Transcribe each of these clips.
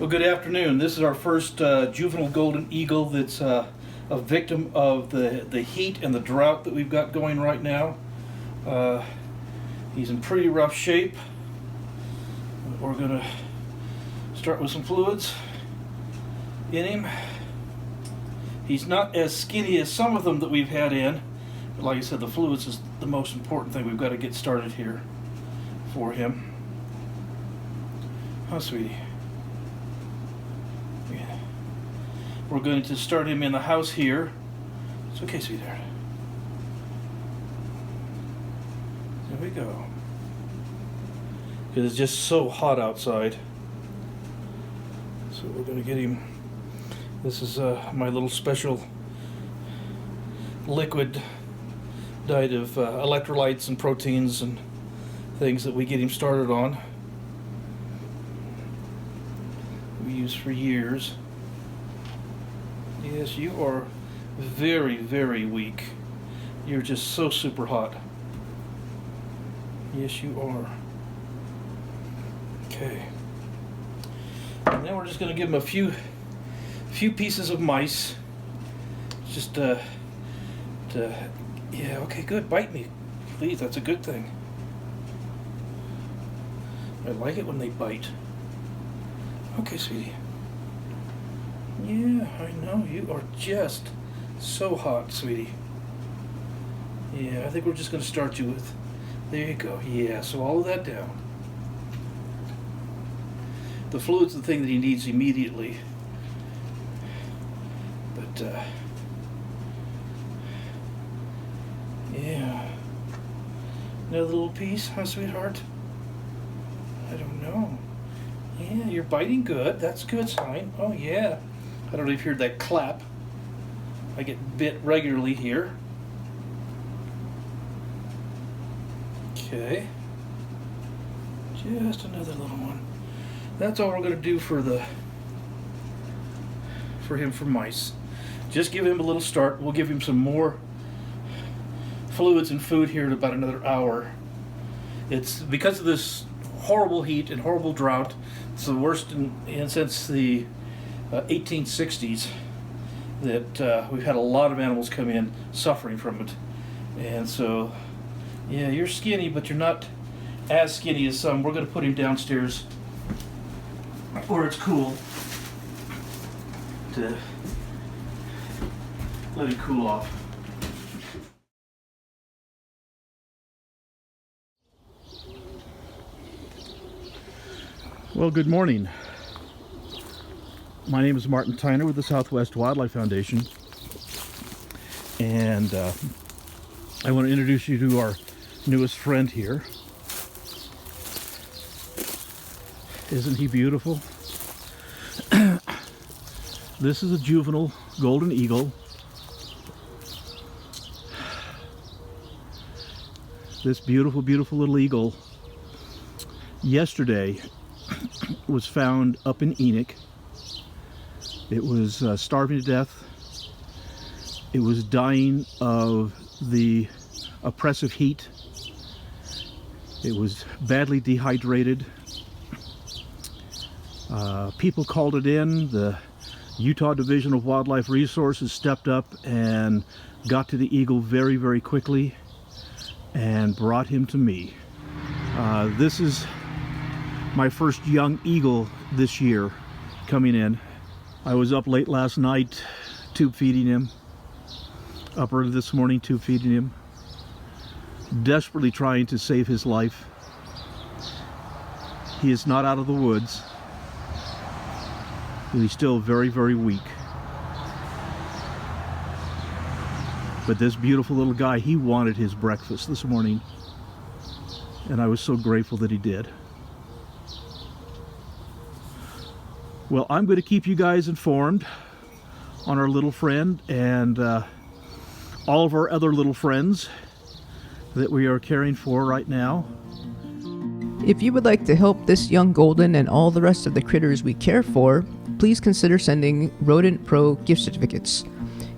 Well, good afternoon. This is our first juvenile golden eagle that's a victim of the heat and the drought that we've got going right now. He's in pretty rough shape. We're going to start with some fluids in him. He's not as skinny as some of them that we've had in, but like I said, the fluids is the most important thing. We've got to get started here for him. Oh, sweetie. We're going to start him in the house here. It's okay, sweetheart. There we go. Because it's just so hot outside. So we're going to get him. This is my little special liquid diet of electrolytes and proteins and things that we get him started on. We use for years. Yes, you are very, very weak. You're just so super hot. Yes, you are. Okay. And then we're just going to give him a few pieces of mice. Just yeah, okay, good. Bite me, please. That's a good thing. I like it when they bite. Okay, sweetie. Yeah, I know, you are just so hot, sweetie. Yeah, I think we're just going to start you with, there you go, yeah, so all of that down. The fluid's the thing that he needs immediately. But, yeah. Another little piece, huh, sweetheart? I don't know. Yeah, you're biting good, that's a good sign. Oh, yeah. I don't know if you heard that clap. I get bit regularly here. Okay. Just another little one. That's all we're going to do for him for mice. Just give him a little start. We'll give him some more fluids and food here in about another hour. It's because of this horrible heat and horrible drought. It's the worst since the 1860s that we've had a lot of animals come in suffering from it. And so, yeah, you're skinny, but you're not as skinny as some. We're going to put him downstairs where it's cool to let him cool off. Well, good morning. My name is Martin Tyner with the Southwest Wildlife Foundation, and I want to introduce you to our newest friend here. Isn't he beautiful? This is a juvenile golden eagle. This beautiful, beautiful little eagle yesterday was found up in Enoch. It was starving to death. It was dying of the oppressive heat. It was badly dehydrated. People called it in. The Utah Division of Wildlife Resources stepped up and got to the eagle very, very quickly and brought him to me. This is my first young eagle this year coming in. I was up late last night tube feeding him, up early this morning tube feeding him, desperately trying to save his life. He is not out of the woods. He's still very, very weak. But this beautiful little guy, he wanted his breakfast this morning, and I was so grateful that he did. Well, I'm going to keep you guys informed on our little friend and all of our other little friends that we are caring for right now. If you would like to help this young golden and all the rest of the critters we care for, please consider sending Rodent Pro gift certificates.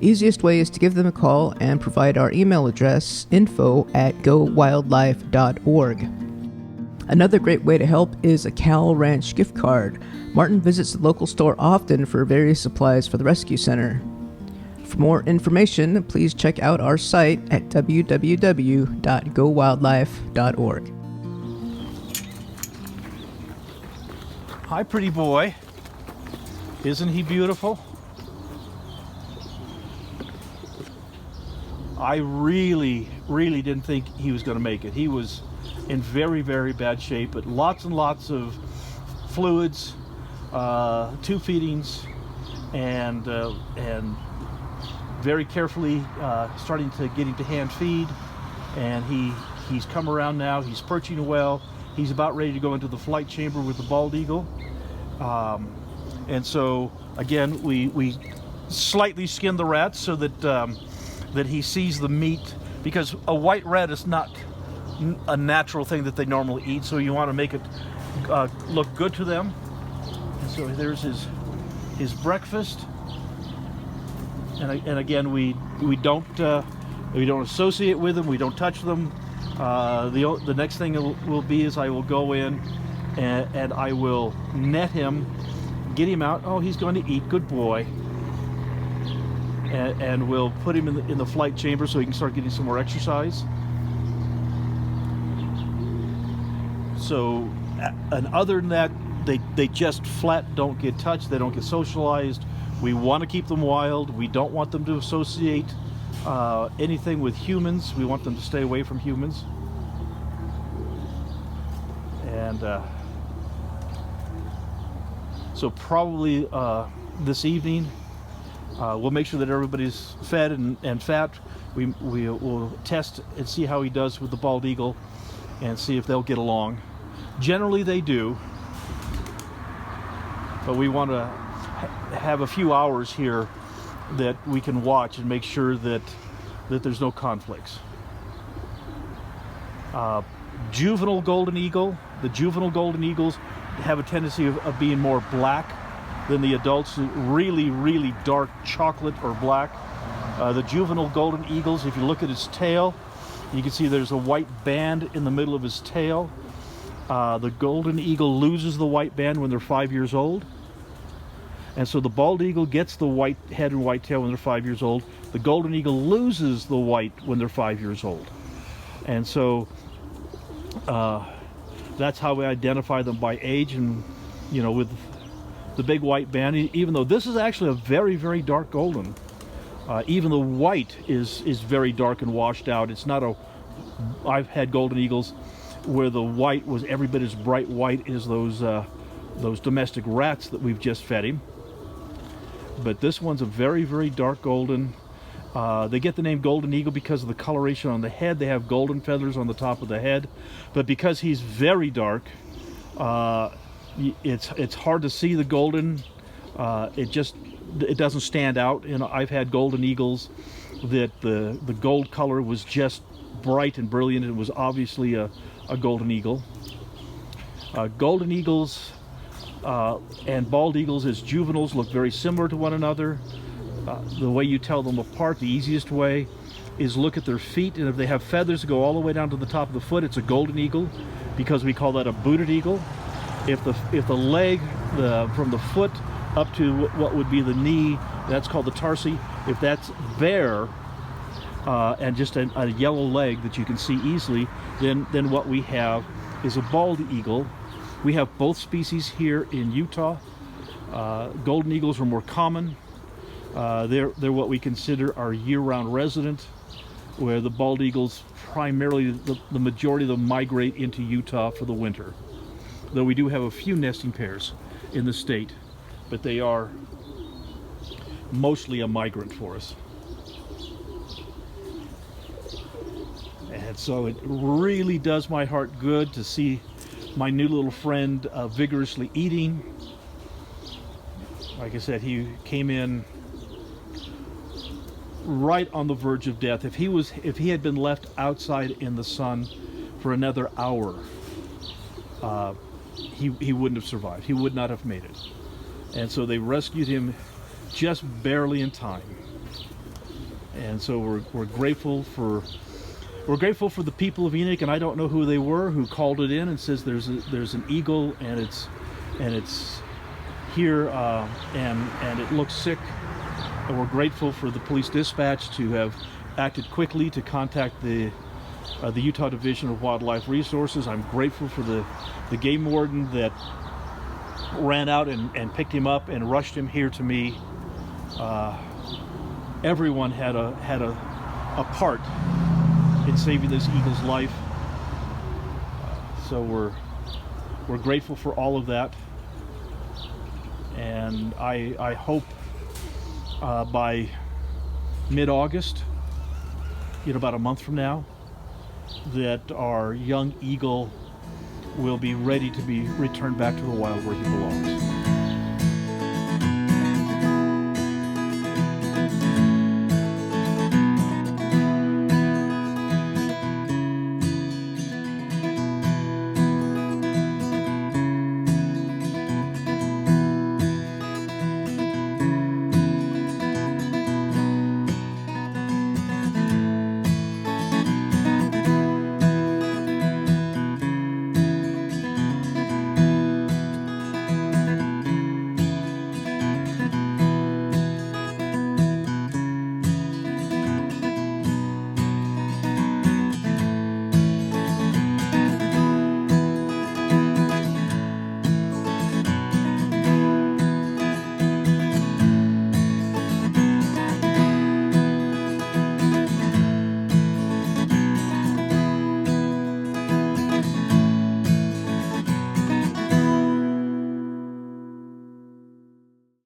Easiest way is to give them a call and provide our email address, info@gowildlife.org. Another great way to help is a Cal Ranch gift card. Martin visits the local store often for various supplies for the rescue center. For more information, please check out our site at www.gowildlife.org. Hi, pretty boy. Isn't he beautiful? I really didn't think he was going to make it. He was in very, very bad shape, but lots and lots of fluids, 2 feedings, and very carefully starting to get him to hand feed. And he's come around now. He's perching well. He's about ready to go into the flight chamber with the bald eagle. And so again, we slightly skin the rat so that that he sees the meat, because a white rat is not a natural thing that they normally eat, so you want to make it look good to them. And so there's his breakfast, and again we don't associate with them, we don't touch them. The next thing will be is I will go in and I will net him, get him out. Oh, he's going to eat, good boy. And we'll put him in the flight chamber so he can start getting some more exercise. So, and other than that, they just flat don't get touched. They don't get socialized. We want to keep them wild. We don't want them to associate anything with humans. We want them to stay away from humans. And so probably this evening, we'll make sure that everybody's fed and fat. We will test and see how he does with the bald eagle and see if they'll get along. Generally they do, but we want to have a few hours here that we can watch and make sure that there's no conflicts. Juvenile golden eagle. The juvenile golden eagles have a tendency of being more black than the adults, really dark chocolate or black. The juvenile golden eagles, if you look at his tail, you can see there's a white band in the middle of his tail. The golden eagle loses the white band when they're 5 years old. And so the bald eagle gets the white head and white tail when they're 5 years old. The golden eagle loses the white when they're 5 years old. And so that's how we identify them by age. And with the big white band, even though this is actually a very dark golden, even the white is very dark and washed out. It's not I've had golden eagles where the white was every bit as bright white as those domestic rats that we've just fed him. But this one's a very dark golden. They get the name golden eagle because of the coloration on the head. They have golden feathers on the top of the head, but because he's very dark, it's hard to see the golden. It doesn't stand out. I've had golden eagles that the gold color was just bright and brilliant. It was obviously a golden eagle. Golden eagles and bald eagles as juveniles look very similar to one another. The way you tell them apart, the easiest way, is look at their feet, and if they have feathers that go all the way down to the top of the foot, it's a golden eagle, because we call that a booted eagle. If the leg from the foot up to what would be the knee, that's called the tarsi. If that's bare and just a yellow leg that you can see easily, then what we have is a bald eagle. We have both species here in Utah. Golden eagles are more common. They're what we consider our year-round resident, where the bald eagles primarily, the majority of them migrate into Utah for the winter. Though we do have a few nesting pairs in the state, but they are mostly a migrant for us. And so it really does my heart good to see my new little friend vigorously eating. Like I said, he came in right on the verge of death. If he had been left outside in the sun for another hour, he wouldn't have survived. He would not have made it. And so they rescued him just barely in time. And so we're grateful for we're grateful for the people of Enoch, and I don't know who they were, who called it in and says there's an eagle and it's here and it looks sick. And we're grateful for the police dispatch to have acted quickly to contact the Utah Division of Wildlife Resources. I'm grateful for the game warden that ran out and picked him up and rushed him here to me. Everyone had a part in saving this eagle's life. So we're grateful for all of that. And I hope by mid-August, about a month from now, that our young eagle will be ready to be returned back to the wild where he belongs.